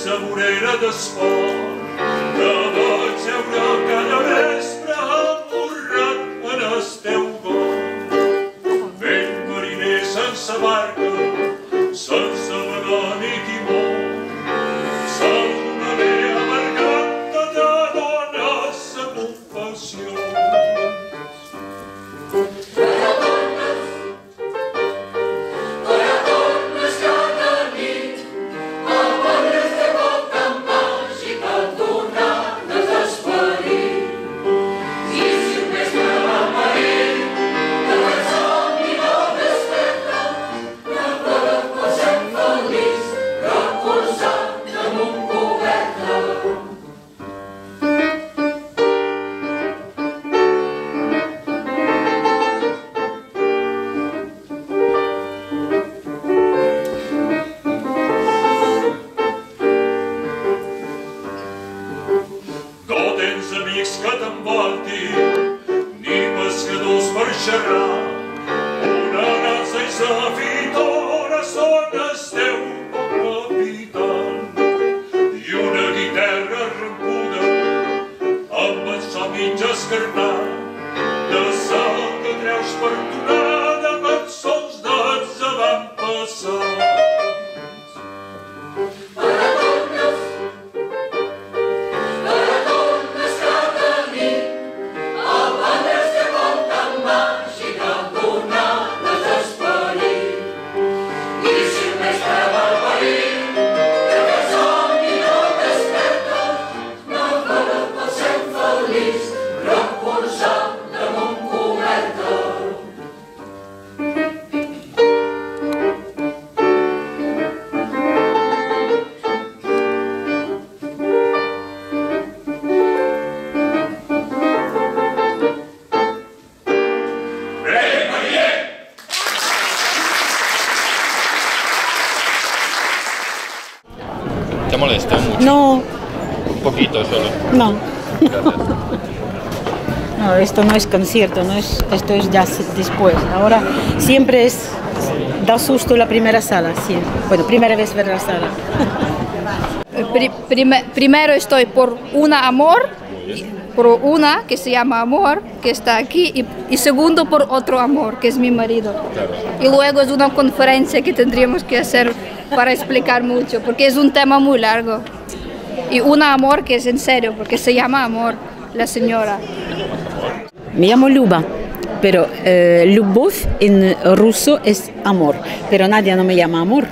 sa vorera d'esport que vaig seure cada vespre amorrat en el teu got. Vent mariner sense barca, sense vegà ni timó, sal d'una vea amargant que te dona sa confessió. Que t'envoltin, ni pescadors per xerrar, una dansa i sa fitora són el teu capitán, i una guitarra rampuda amb el so mig escarnat de sa que treus per tonada cançons dels avantpassats. ¿Te molesta mucho? No. Un poquito solo. No. No, esto no es concierto, no es, esto es ya después. Ahora siempre da susto la primera sala, sí. Bueno, primera vez ver la sala. Primero estoy por una amor, por una que se llama Amor, que está aquí, y segundo por otro amor, que es mi marido. Claro. Y luego es una conferencia que tendríamos que hacer para explicar mucho, porque es un tema muy largo. Y una amor que es en serio, porque se llama Amor, la señora. Me llamo Luba, pero Lubov en ruso es amor, pero nadie no me llama amor,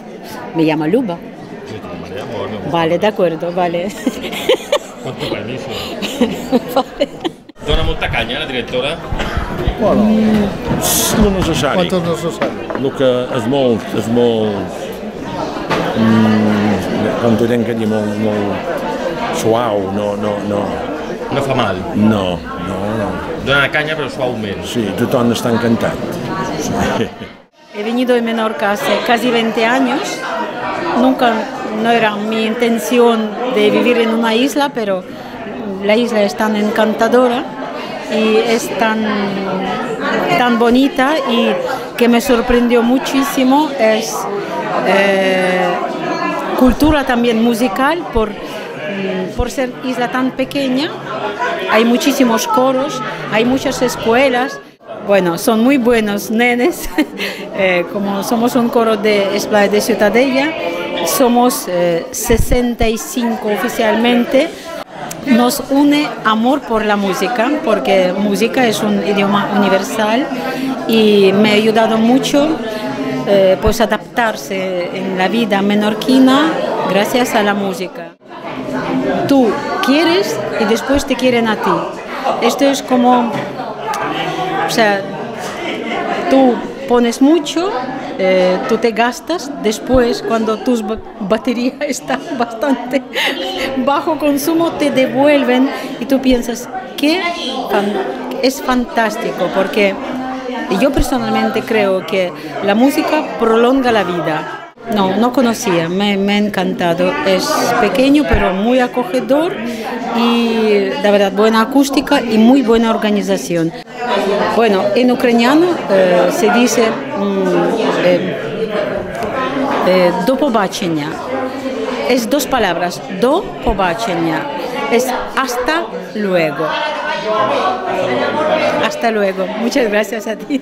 me llama Luba. Yo te llamaré amor, ¿no? Vale, d'accordo, vale. Quanto permiso. Vale. Dona molta canya la directora? Bueno, no necessari. Quanto necessari? El que és molt com t'ho tenc que dir, molt suau, no. No fa mal. No. Dona canya però suaument. Sí, tothom està encantat. Sí. He venido de Menorca hace casi 20 años. Nunca no era mi intención de vivir en una isla, pero la isla es tan encantadora y es tan bonita, y que me sorprendió muchísimo es cultura también musical por ser isla tan pequeña. Hay muchísimos coros, hay muchas escuelas. Bueno, son muy buenos nenes, como somos un coro de Esplai de Ciutadella, somos 65 oficialmente. Nos une amor por la música, porque música es un idioma universal y me ha ayudado mucho pues adaptarse en la vida menorquina gracias a la música. Tú quieres y después te quieren a ti. Esto es como, o sea, tú pones mucho, tú te gastas, después cuando tus baterías están bastante bajo consumo te devuelven y tú piensas que es fantástico, porque yo personalmente creo que la música prolonga la vida. No conocía, me ha encantado. Es pequeño pero muy acogedor y de verdad buena acústica y muy buena organización. Bueno, en ucraniano se dice do побачення. es dos palabras, do pobачення, es hasta luego. Hasta luego. Muchas gracias a ti.